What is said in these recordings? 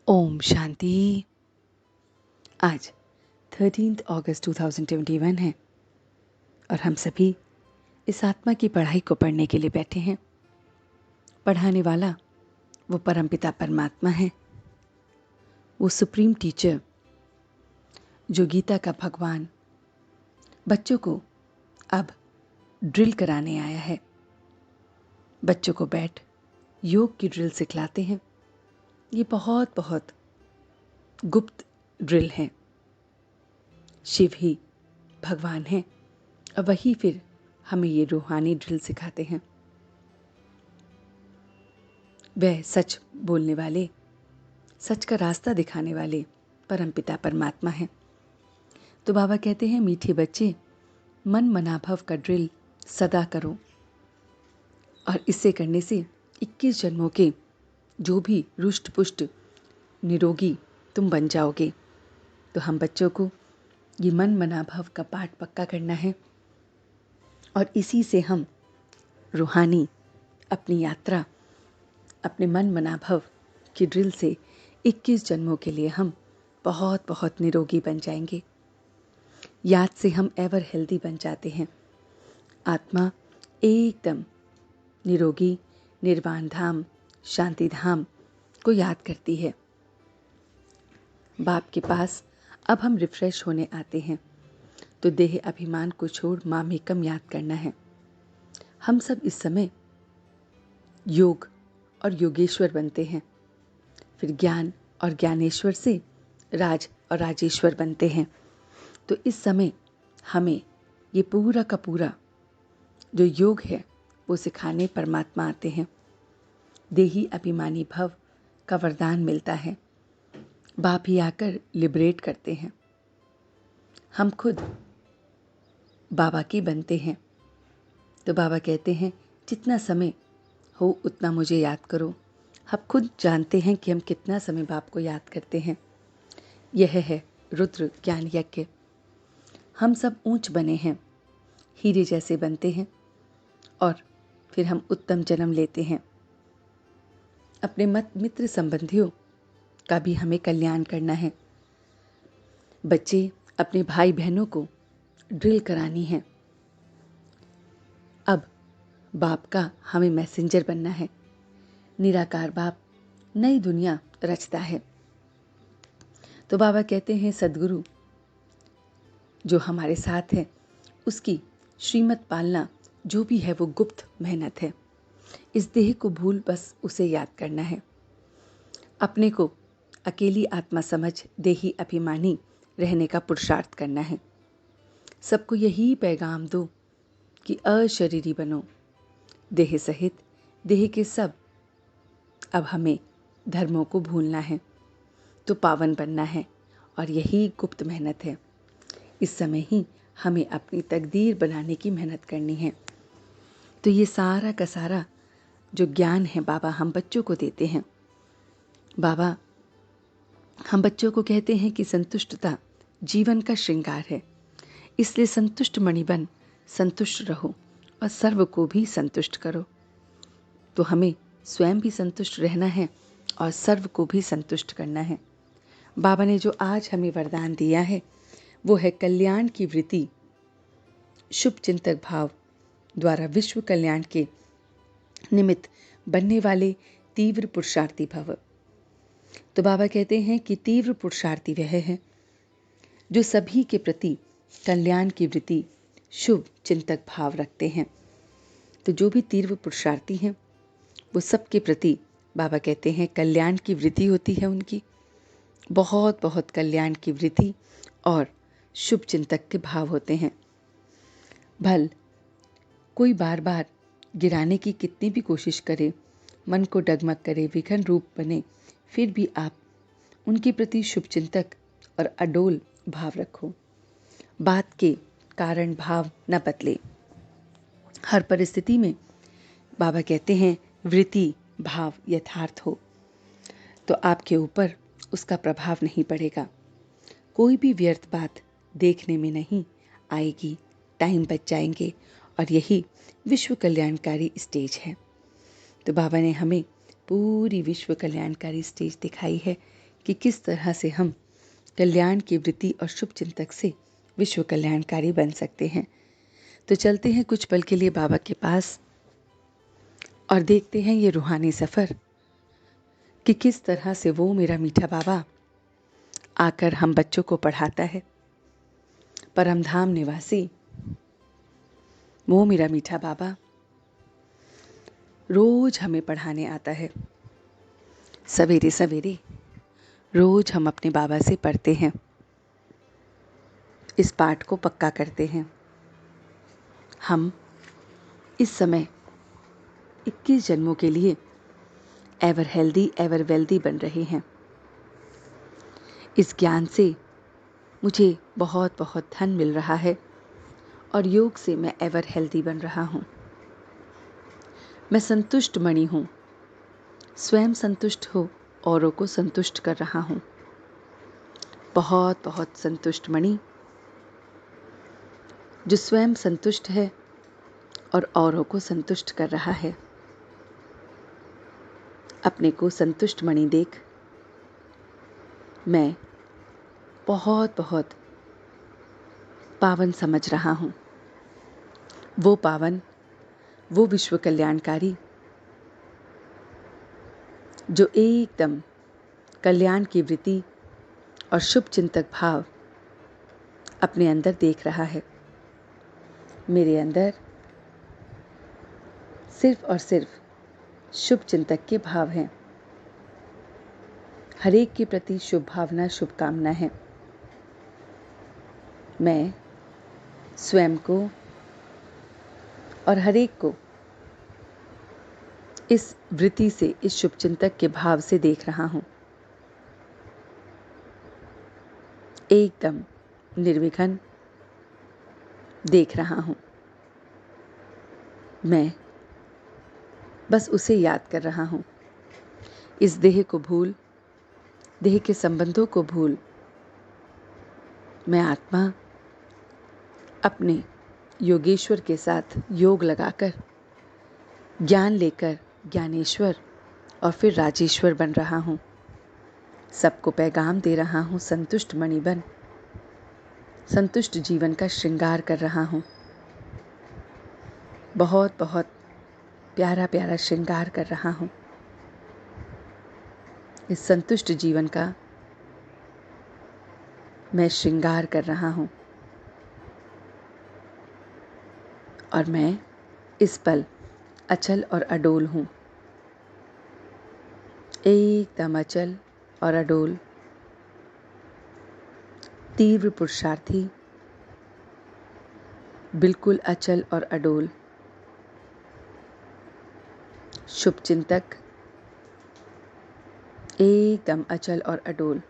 ओम शांति। आज 13 अगस्त 2021 है और हम सभी इस आत्मा की पढ़ाई को पढ़ने के लिए बैठे हैं। पढ़ाने वाला वो परमपिता परमात्मा है, वो सुप्रीम टीचर, जो गीता का भगवान बच्चों को अब ड्रिल कराने आया है। बच्चों को बैठ योग की ड्रिल सिखलाते हैं। ये बहुत बहुत गुप्त ड्रिल है। शिव ही भगवान है और वही फिर हमें ये रूहानी ड्रिल सिखाते हैं। वह सच बोलने वाले, सच का रास्ता दिखाने वाले परमपिता परमात्मा है। तो बाबा कहते हैं, मीठे बच्चे, मन मनाभव का ड्रिल सदा करो और इससे करने से 21 जन्मों के जो भी रुष्ट पुष्ट निरोगी तुम बन जाओगे। तो हम बच्चों को ये मन मनाभव का पाठ पक्का करना है और इसी से हम रूहानी अपनी यात्रा, अपने मन मनाभव की ड्रिल से 21 जन्मों के लिए हम बहुत बहुत निरोगी बन जाएंगे। याद से हम एवर हेल्दी बन जाते हैं। आत्मा एकदम निरोगी निर्वाण धाम, शांति धाम को याद करती है। बाप के पास अब हम रिफ्रेश होने आते हैं तो देह अभिमान को छोड़ मामेकम याद करना है। हम सब इस समय योग और योगेश्वर बनते हैं, फिर ज्ञान और ज्ञानेश्वर से राज और राजेश्वर बनते हैं। तो इस समय हमें ये पूरा का पूरा जो योग है वो सिखाने परमात्मा आते हैं। देही अभिमानी भव का वरदान मिलता है। बाप ही आकर लिबरेट करते हैं। हम खुद बाबा की बनते हैं। तो बाबा कहते हैं, जितना समय हो उतना मुझे याद करो। हम खुद जानते हैं कि हम कितना समय बाप को याद करते हैं। यह है रुद्र ज्ञान यज्ञ। हम सब ऊंच बने हैं, हीरे जैसे बनते हैं और फिर हम उत्तम जन्म लेते हैं। अपने मित्र संबंधियों का भी हमें कल्याण करना है। बच्चे अपने भाई बहनों को ड्रिल करानी है। अब बाप का हमें मैसेंजर बनना है। निराकार बाप नई दुनिया रचता है। तो बाबा कहते हैं, सद्गुरु जो हमारे साथ है उसकी श्रीमत पालना जो भी है वो गुप्त मेहनत है। इस देह को भूल बस उसे याद करना है। अपने को अकेली आत्मा समझ देही अभिमानी रहने का पुरुषार्थ करना है। सबको यही पैगाम दो कि अशरीरी बनो। देह सहित देह के सब अब हमें धर्मों को भूलना है तो पावन बनना है और यही गुप्त मेहनत है। इस समय ही हमें अपनी तकदीर बनाने की मेहनत करनी है। तो ये सारा का सारा जो ज्ञान है बाबा हम बच्चों को देते हैं। बाबा हम बच्चों को कहते हैं कि संतुष्टता जीवन का श्रृंगार है, इसलिए संतुष्ट मणि बन संतुष्ट रहो और सर्व को भी संतुष्ट करो। तो हमें स्वयं भी संतुष्ट रहना है और सर्व को भी संतुष्ट करना है। बाबा ने जो आज हमें वरदान दिया है वो है कल्याण की वृत्ति, शुभ चिंतक भाव द्वारा विश्व कल्याण के निमित्त बनने वाले तीव्र पुरुषार्थी भव। तो बाबा कहते हैं कि तीव्र पुरुषार्थी वह है जो सभी के प्रति कल्याण की वृत्ति, शुभ चिंतक भाव रखते हैं। तो जो भी तीव्र पुरुषार्थी हैं वो सबके प्रति बाबा कहते हैं कल्याण की वृत्ति होती है उनकी, बहुत बहुत कल्याण की वृत्ति और शुभ चिंतक के भाव होते हैं। भल कोई बार बार गिराने की कितनी भी कोशिश करे, मन को डगमग करे, विघन रूप बने, फिर भी आप उनके प्रति शुभ चिंतक और अडोल भाव रखो। बात के कारण भाव न बदले। हर परिस्थिति में बाबा कहते हैं वृत्ति भाव यथार्थ हो तो आपके ऊपर उसका प्रभाव नहीं पड़ेगा। कोई भी व्यर्थ बात देखने में नहीं आएगी, टाइम बच जाएंगे और यही विश्व कल्याणकारी स्टेज है। तो बाबा ने हमें पूरी विश्व कल्याणकारी स्टेज दिखाई है कि किस तरह से हम कल्याण की वृत्ति और शुभ चिंतक से विश्व कल्याणकारी बन सकते हैं। तो चलते हैं कुछ पल के लिए बाबा के पास और देखते हैं ये रूहानी सफ़र कि किस तरह से वो मेरा मीठा बाबा आकर हम बच्चों को पढ़ाता है। परमधाम निवासी वो मेरा मीठा बाबा रोज हमें पढ़ाने आता है। सवेरे सवेरे रोज हम अपने बाबा से पढ़ते हैं, इस पाठ को पक्का करते हैं। हम इस समय 21 जन्मों के लिए एवर हेल्दी एवर वेल्दी बन रहे हैं। इस ज्ञान से मुझे बहुत बहुत धन मिल रहा है और योग से मैं एवर हेल्दी बन रहा हूँ। मैं संतुष्ट मणि हूँ, स्वयं संतुष्ट हो औरों को संतुष्ट कर रहा हूँ। बहुत बहुत संतुष्ट मणि जो स्वयं संतुष्ट है और औरों को संतुष्ट कर रहा है। अपने को संतुष्ट मणि देख मैं बहुत बहुत पावन समझ रहा हूँ। वो पावन, वो विश्व कल्याणकारी जो एकदम कल्याण की वृत्ति और शुभ चिंतक भाव अपने अंदर देख रहा है। मेरे अंदर सिर्फ और सिर्फ शुभ चिंतक के भाव हैं। हर एक के प्रति शुभ भावना, शुभकामना है। मैं स्वयं को और हर एक को इस वृत्ति से, इस शुभ चिंतक के भाव से देख रहा हूँ। एकदम निर्विघ्न देख रहा हूँ। मैं बस उसे याद कर रहा हूँ। इस देह को भूल, देह के संबंधों को भूल, मैं आत्मा अपने योगेश्वर के साथ योग लगाकर, ज्ञान लेकर ज्ञानेश्वर और फिर राजेश्वर बन रहा हूँ। सबको पैगाम दे रहा हूँ, संतुष्ट मणि बन, संतुष्ट जीवन का श्रृंगार कर रहा हूँ। बहुत बहुत प्यारा प्यारा श्रृंगार कर रहा हूँ। इस संतुष्ट जीवन का मैं श्रृंगार कर रहा हूँ और मैं इस पल अचल और अडोल हूँ। एकदम अचल और अडोल, तीव्र पुरुषार्थी, बिल्कुल अचल और अडोल, शुभ चिंतक, एकदम अचल और अडोल।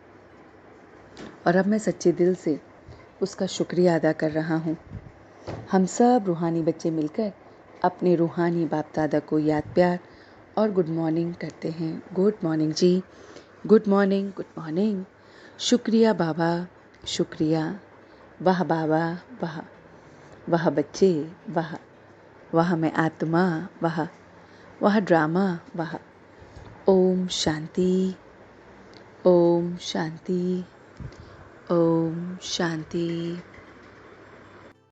और अब मैं सच्चे दिल से उसका शुक्रिया अदा कर रहा हूँ। हम सब रूहानी बच्चे मिलकर अपने रूहानी बाप दादा को याद, प्यार और गुड मॉर्निंग करते हैं। गुड मॉर्निंग जी, गुड मॉर्निंग, गुड मॉर्निंग। शुक्रिया बाबा, शुक्रिया। वाह बाबा, वाह, वाह बच्चे, वाह, वाह मैं आत्मा, वाह, वाह ड्रामा, वाह। ओम शांति, ओम शांति, ओम शांति।